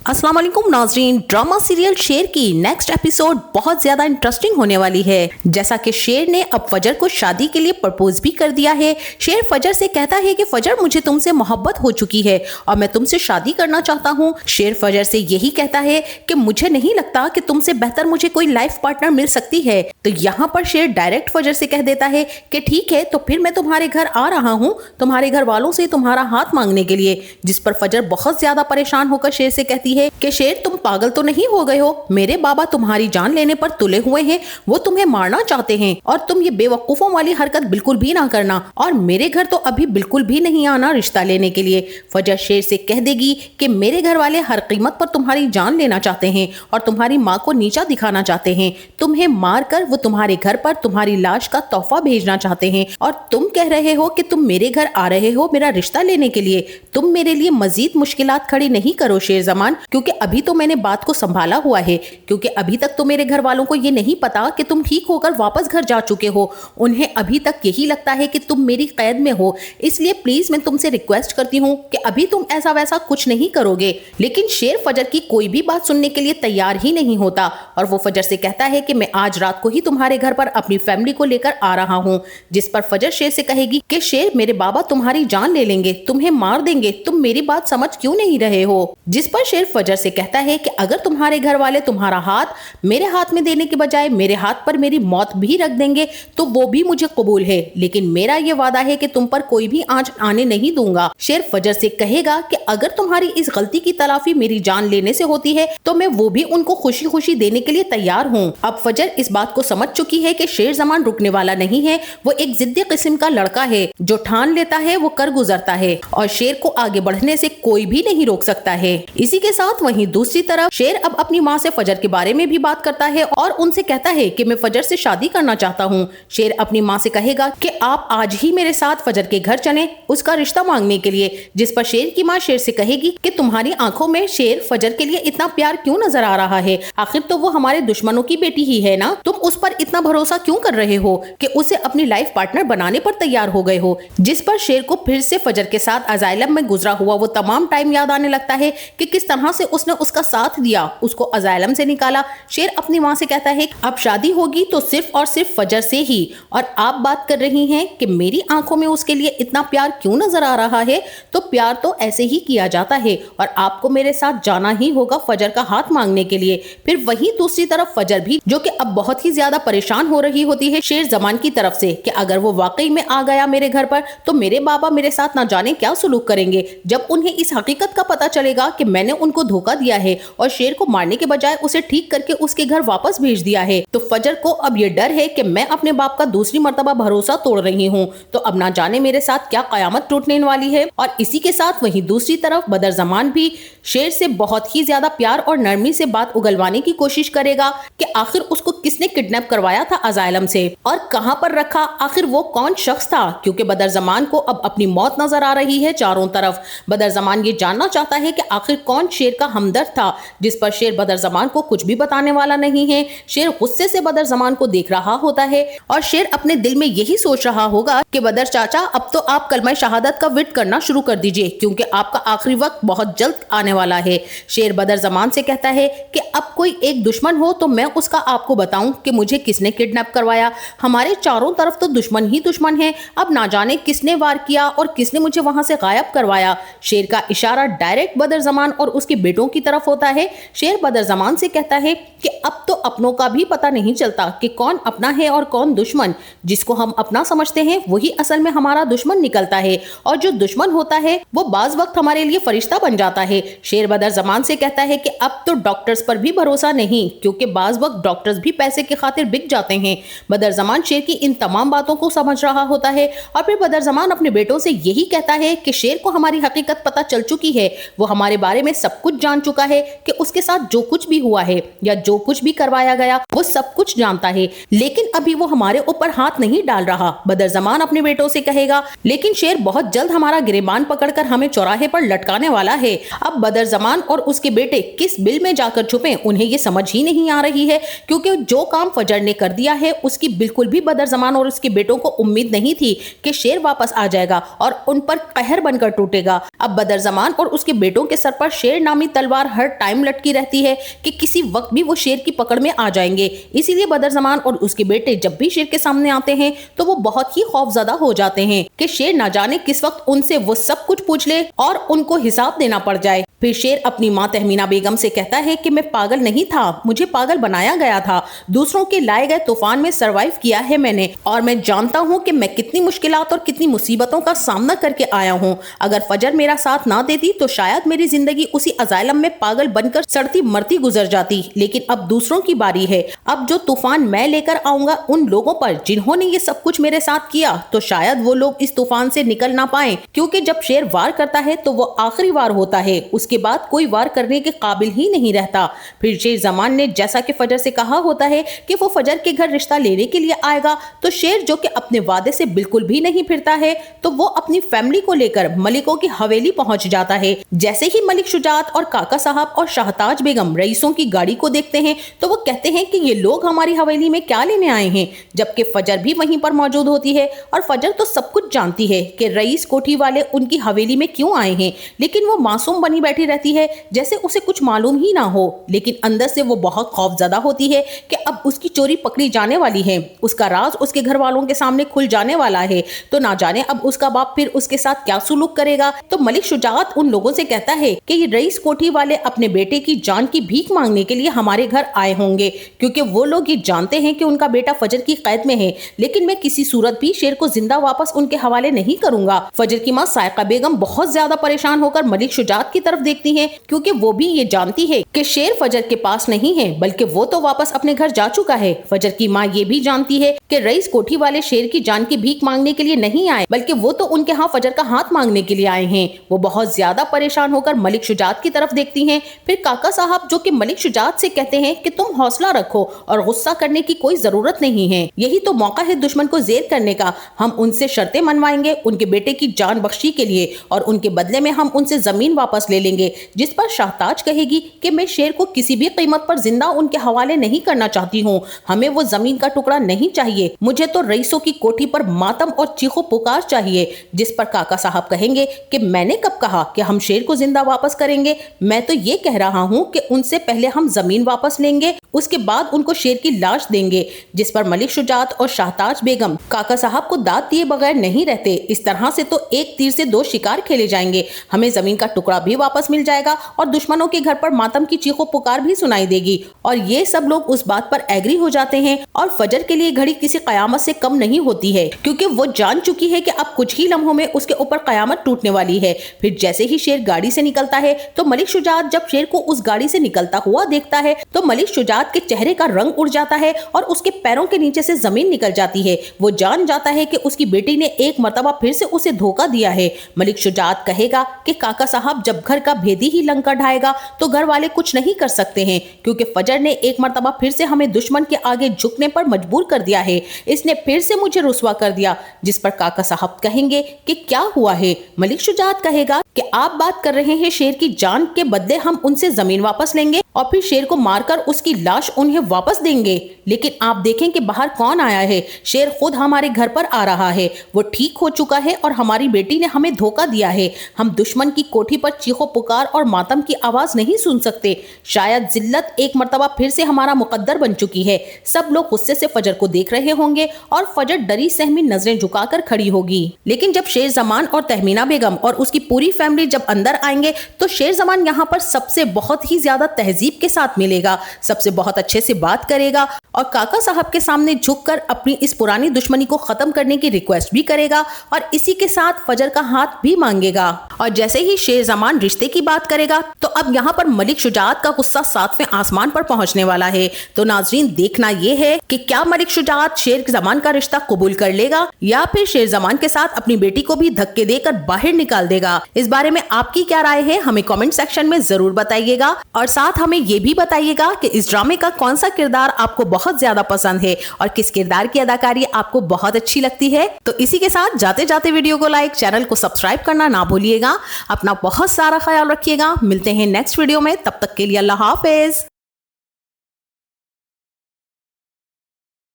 अस्सलाम वालेकुम नाज़रीन, ड्रामा सीरियल शेर की नेक्स्ट एपिसोड बहुत ज्यादा इंटरेस्टिंग होने वाली है। जैसा कि शेर ने अब फजर को शादी के लिए प्रपोज भी कर दिया है। शेर फजर से कहता है कि फजर, मुझे तुमसे मोहब्बत हो चुकी है और मैं तुमसे शादी करना चाहता हूँ। शेर फजर से यही कहता है कि मुझे नहीं लगता कि तुमसे बेहतर मुझे कोई लाइफ पार्टनर मिल सकती है। तो यहाँ पर शेर डायरेक्ट फजर से कह देता है कि ठीक है, तो फिर मैं तुम्हारे घर आ रहा हूँ, तुम्हारे घर वालों से तुम्हारा हाथ मांगने के लिए। जिस पर फजर बहुत ज्यादा परेशान होकर शेर से कहती है कि शेर, तुम पागल तो नहीं हो गए हो? मेरे बाबा तुम्हारी जान लेने पर तुले हुए हैं, वो तुम्हें मारना चाहते हैं और तुम ये बेवकूफों वाली हरकत बिल्कुल भी ना करना और मेरे घर तो अभी बिल्कुल भी नहीं आना रिश्ता लेने के लिए। फजर शेर से कह देगी कि मेरे घर वाले हर कीमत पर तुम्हारी जान लेना चाहते हैं और तुम्हारी माँ को नीचा दिखाना चाहते हैं। तुम्हें मार कर वो तुम्हारे घर पर तुम्हारी लाश का तोहफा भेजना चाहते हैं और तुम कह रहे हो कि तुम मेरे घर आ रहे हो मेरा रिश्ता लेने के लिए। तुम मेरे लिए मजीद मुश्किलात खड़ी नहीं करो शेर जमान, क्योंकि अभी तो मैंने बात को संभाला हुआ है। क्योंकि अभी तक तो मेरे घर वालों को ये नहीं पता कि तुम ठीक होकर वापस घर जा चुके हो। उन्हें अभी तक यही लगता है कि तुम मेरी कैद में हो। इसलिए प्लीज मैं तुमसे रिक्वेस्ट करती हूँ कि अभी तुम ऐसा वैसा कुछ नहीं करोगे। लेकिन शेर फजर की कोई भी बात सुनने के लिए तैयार ही नहीं होता और वो फजर से कहता है कि मैं आज रात को ही तुम्हारे घर पर अपनी फैमिली को लेकर आ रहा हूँ। जिस पर फजर शेर से कहेगी कि शेर, मेरे बाबा तुम्हारी जान ले लेंगे, तुम्हें मार देंगे, तुम मेरी बात समझ क्यों नहीं रहे हो? जिस पर शेर फजर से कहता है कि अगर तुम्हारे घर वाले तुम्हारा हाथ मेरे हाथ में देने के बजाय मेरे हाथ पर मेरी मौत भी रख देंगे तो वो भी मुझे कबूल है, लेकिन मेरा ये वादा है कि तुम पर कोई भी आंच आने नहीं दूंगा। शेर फजर से कहेगा कि अगर तुम्हारी इस गलती की तलाफी मेरी जान लेने से होती है तो मैं वो भी उनको खुशी खुशी देने के लिए तैयार हूँ। अब फजर इस बात को समझ चुकी है कि शेर जमान रुकने वाला नहीं है, वो एक जिद्दी किस्म का लड़का है, जो ठान लेता है वो कर गुजरता है और शेर को आगे बढ़ने से कोई भी नहीं रोक सकता है। इसी के साथ वहीं दूसरी तरफ शेर अब अपनी माँ से फजर के बारे में भी बात करता है और उनसे कहता है कि मैं फजर से शादी करना चाहता हूँ। शेर अपनी माँ से कहेगा कि आप आज ही मेरे साथ फजर के घर चलें उसका रिश्ता मांगने के लिए। जिस पर शेर की माँ शेर से कहेगी कि तुम्हारी आंखों में शेर फजर के लिए इतना प्यार क्यों नजर आ रहा है? आखिर तो वो हमारे दुश्मनों की बेटी ही है ना, तुम उस पर इतना भरोसा क्यों कर रहे हो कि उसे अपनी लाइफ पार्टनर बनाने पर तैयार हो गए हो? जिस पर शेर को फिर से फजर के साथ अजाइलम में गुजरा हुआ वो तमाम टाइम याद आने लगता है कि किस तरह से उसने उसका साथ दिया, उसको अजाइलम से निकाला। शेर अपनी माँ से कहता है अब शादी होगी तो सिर्फ और सिर्फ फजर से ही, और आप बात कर रही हैं कि मेरी आंखों में उसके लिए इतना प्यार क्यों नजर आ रहा है? तो प्यार तो ऐसे ही किया जाता है और आपको मेरे साथ जाना ही होगा फजर का हाथ मांगने के लिए। फिर वहीं दूसरी तरफ फजर भी, जो कि अब बहुत ही ज्यादा परेशान हो रही होती है शेर जमान की तरफ से कि अगर वो वाकई में आ गया मेरे घर पर तो मेरे बाबा मेरे साथ ना जाने क्या सुलूक करेंगे जब उन्हें इस हकीकत का पता चलेगा कि मैंने उनको धोखा दिया है और शेर को मारने के बजाय उसे ठीक करके उसके घर वापस भेज दिया है। तो फजर को अब ये डर है कि मैं अपने बाप का दूसरी मर्तबा भरोसा तोड़ रही हूँ, तो अब ना जाने मेरे साथ क्या कयामत टूटने वाली है। और इसी के साथ वहीं दूसरी तरफ बदर जमान भी शेर से बहुत ही ज्यादा प्यार और नरमी से बात उगलवाने की कोशिश करेगा कि आखिर उसको किसने किडनैप करवाया था अजाइलम से और कहां पर रखा, आखिर वो कौन शख्स था? क्योंकि बदर जमान को अब अपनी मौत नजर आ रही है चारों तरफ। बदर जमान ये जानना चाहता है कि आखिर कौन शेर का हमदर्द था। जिस पर शेर बदर जमान को कुछ भी बताने वाला नहीं है। शेर गुस्से से बदर जमान को देख रहा होता है और शेर अपने दिल में यही सोच रहा होगा कि बदर चाचा, अब तो आप कलमा शहादत का विर्द करना शुरू कर दीजिए क्योंकि आपका आखिरी वक्त बहुत जल्द आने वाला है। शेर बदर जमान से कहता है कि अब कोई एक दुश्मन हो तो मैं उसका आपको बताऊं कि मुझे किसने किडनैप करवाया। हमारे चारों तरफ तो दुश्मन ही दुश्मन है, अब ना जाने किसने वार किया और किसने मुझे वहां से गायब करवाया। शेर का इशारा डायरेक्ट बदर जमान और उसके बेटों की तरफ होता है। शेर बदर जमान से कहता है कि अब तो अपनों का भी पता नहीं चलता कि कौन अपना है और कौन दुश्मन। जिसको हम अपना समझते हैं वही असल में हमारा दुश्मन निकलता है और जो दुश्मन होता है वो बाज वक्त हमारे लिए फरिश्ता बन जाता है। शेर बदर जमान से कहता है कि अब तो डॉक्टर्स पर भी भरोसा नहीं क्योंकि बाज वक्त डॉक्टर्स भी पैसे की खातिर बिक जाते हैं। बदर जमान शेर की इन तमाम बातों को समझ रहा होता है और फिर बदर जमान अपने बेटों से यही कहता है कि शेर को हमारी हकीकत पता चल चुकी है, वो हमारे बारे में सब कुछ जान चुका है कि उसके साथ जो कुछ भी हुआ है या जो कुछ भी करवाया गया वो सब कुछ जानता है, लेकिन अभी वो हमारे ऊपर हाथ नहीं डाल रहा। बदर जमान अपने बेटों से कहेगा लेकिन शेर बहुत जल्द हमारा गिरेबान पकड़कर हमें चौराहे पर लटकाने वाला है। अब बदर जमान और उसके बेटे किस बिल में जाकर छुपे उन्हें ये समझ ही नहीं आ रही है क्योंकि जो काम फजर ने कर दिया है उसकी बिल्कुल भी बदर ज़मान और उसके बेटों को उम्मीद नहीं थी कि शेर वापस आ जाएगा और उन पर कहर बनकर टूटेगा। अब बदर ज़मान और उसके बेटों के सर पर शेर नामी तलवार हर टाइम लटकी रहती है कि किसी वक्त भी वो शेर की पकड़ में आ जाएंगे। इसीलिए बदर ज़मान और उसके बेटे जब भी शेर के सामने आते हैं तो वो बहुत ही खौफजदा हो जाते हैं कि शेर ना जाने किस वक्त उनसे वो सब कुछ पूछ ले और उनको हिसाब देना पड़ जाए। फिर शेर अपनी माँ तहमीना बेगम से कहता है कि मैं पागल नहीं था, मुझे पागल बनाया गया था। दूसरों के लाए गए तूफान में सरवाइव किया है मैंने और मैं जानता हूँ कि मैं कितनी मुश्किलात और कितनी मुसीबतों का सामना करके आया हूँ। अगर फजर मेरा साथ ना देती तो शायद मेरी जिंदगी उसी अजाइलम में पागल बनकर सड़ती मरती गुजर जाती। लेकिन अब दूसरों की बारी है। अब जो तूफान मैं लेकर आऊंगा उन लोगों पर जिन्होंने ये सब कुछ मेरे साथ किया, तो शायद वो लोग इस तूफान से निकल ना पाए, क्योंकि जब शेर वार करता है तो वो आखिरी वार होता है, उसके बाद कोई वार करने के काबिल ही नहीं रहता। फिर शेर ज़मान ने जैसा कि फजर से कहा होता है कि वो फजर के घर रिश्ता लेने के लिए आएगा, तो शेर जो कि अपने वादे से बिल्कुल भी नहीं फिरता है, तो वो अपनी फैमिली को लेकर मलिकों की हवेली पहुंच जाता है। जैसे ही मलिक शुजात और काका साहब और शाहताज बेगम रईसों की गाड़ी को देखते हैं तो वो कहते हैं कि ये लोग हमारी हवेली में क्या लेने आए हैं, जबकि फजर भी वहीं पर मौजूद होती है और फजर तो सब कुछ जानती है कि रईस कोठी वाले उनकी हवेली में क्यों आए हैं, लेकिन वो मासूम बनी बैठी रहती है जैसे उसे कुछ मालूम ही ना हो। लेकिन अंदर से वो बहुत खौफजदा होती है कि अब उसकी चोरी पकड़ी जाने वाली है, उसका राज उसके घर वालों के सामने खुल जाने वाला है, तो ना जाने अब उसका बाप फिर उसके साथ क्या सुलूक करेगा। तो मलिक शुजात उन लोगों से कहता है कि ये रईस कोठी वाले अपने बेटे की जान की भीख मांगने के लिए हमारे घर आए होंगे, क्योंकि वो लोग ये जानते हैं कि उनका बेटा फजर की कैद में है, लेकिन मैं किसी सूरत भी शेर को जिंदा वापस उनके हवाले नहीं करूंगा। फजर की माँ सायका बेगम बहुत ज्यादा परेशान होकर मलिक शुजात की तरफ देखती है, क्योंकि वो भी ये जानती है कि शेर फजर के पास नहीं है, बल्कि वो तो वापस अपने घर जा चुका है। फजर की माँ ये भी जानती है कि रईस कोठी वाले शेर की जान की भीख मांगने के लिए नहीं आए, बल्कि वो तो उनके यहाँ फजर का हाथ मांगने के लिए आए हैं। वो बहुत ज्यादा परेशान होकर मलिक शुजात की तरफ देखती हैं। फिर काका साहब जो कि मलिक शुजात से कहते हैं कि तुम हौसला रखो और गुस्सा करने की कोई जरूरत नहीं है, यही तो मौका है दुश्मन को जेर करने का। हम उनसे शर्तें मनवाएंगे उनके बेटे की जान बख्शी के लिए, और उनके बदले में हम उनसे जमीन वापस ले लेंगे, जिस पर शाहताज कहेगी कि मैं शेर को किसी भी कीमत पर जिंदा उनके हवाले नहीं करना चाहती हूँ, हमें वो जमीन का टुकड़ा नहीं चाहिए, मुझे तो रईसों की कोठी पर मातम और चीखो पुकार चाहिए। जिस पर काका साहब कहेंगे कि मैंने कब कहा कि हम शेर को जिंदा वापस करेंगे, मैं तो ये कह रहा हूँ कि उनसे पहले हम जमीन वापस लेंगे, उसके बाद उनको शेर की लाश देंगे। जिस पर मलिक शुजात और शाहताज बेगम काका साहब को दाद दिए बगैर नहीं रहते। इस तरह से तो एक तीर से दो शिकार खेले जाएंगे, हमें जमीन का टुकड़ा भी वापस मिल जाएगा और दुश्मनों के घर पर मातम की चीखों पुकार भी सुनाई देगी। और ये सब लोग उस बात पर एग्री हो जाते हैं। और फजर के लिए घड़ी किसी कयामत से कम नहीं होती है, क्योंकि वो जान चुकी है कि अब कुछ ही लम्हों में उसके ऊपर कयामत टूटने वाली है। फिर जैसे ही शेर गाड़ी से निकलता है तो मलिक शुजात जब शेर को उस गाड़ी से निकलता हुआ देखता है तो मलिक शुजात के चेहरे का रंग उड़ जाता है और उसके पैरों के नीचे से जमीन निकल जाती है। वो जान जाता है कि उसकी बेटी ने एक मर्तबा फिर से उसे धोखा दिया है। मलिक शुजात कहेगा कि काका साहब जब घर का भेदी ही लंका ढाएगा तो घर वाले कुछ नहीं कर सकते हैं, क्योंकि फजर ने एक मर्तबा फिर से हमें दुश्मन के आगे झुकने पर मजबूर कर दिया है, इसने फिर से मुझे रुसवा कर दिया। जिस पर काका साहब कहेंगे कि क्या हुआ है। मलिक शुजात कहेगा कि आप बात कर रहे हैं शेर की जान के बदले हम उनसे जमीन वापस लेंगे और फिर शेर को मारकर उसकी लाश उन्हें वापस देंगे, लेकिन आप देखें कि बाहर कौन आया है। शेर खुद हमारे घर पर आ रहा है, वो ठीक हो चुका है और हमारी बेटी ने हमें धोखा दिया है। हम दुश्मन की कोठी पर चीखो पुकार और मातम की आवाज नहीं सुन सकते। शायद जिल्लत एक मर्तबा फिर से हमारा मुकद्दर बन चुकी है। सब लोग गुस्से से फजर को देख रहे होंगे और फजर डरी सहमी नजरें झुकाकर खड़ी होगी। लेकिन जब शेर जमान और तहमीना बेगम और उसकी पूरी फैमिली जब अंदर आएंगे तो शेर जमान यहाँ पर सबसे बहुत ही ज्यादा तहजीब के साथ मिलेगा, सबसे बहुत अच्छे से बात करेगा और काका साहब के सामने झुककर अपनी इस पुरानी दुश्मनी को खत्म करने की रिक्वेस्ट भी करेगा और इसी के साथ फजर का हाथ भी मांगेगा। और जैसे ही शेर जमान रिश्ते की बात करेगा तो अब यहाँ पर मलिक शुजात का गुस्सा 7वें आसमान पर पहुंचने वाला है। तो नाजरीन देखना ये है कि क्या मलिक शुजात शेर जमान का रिश्ता कबूल कर लेगा या फिर शेर जमान के साथ अपनी बेटी को भी धक्के देकर बाहर निकाल देगा। इस बारे में आपकी क्या राय है हमें कमेंट सेक्शन में जरूर बताइएगा और साथ हमें ये भी बताइएगा कि इस ड्रामे का कौन सा किरदार आपको बहुत ज्यादा पसंद है और किस किरदार की अदाकारी आपको बहुत अच्छी लगती है। तो इसी के साथ जाते जाते वीडियो को लाइक, चैनल को सब्सक्राइब करना ना भूलिएगा। अपना बहुत सारा ख्याल रखिएगा। मिलते हैं नेक्स्ट वीडियो में, तब तक के लिए अल्लाह हाफिज।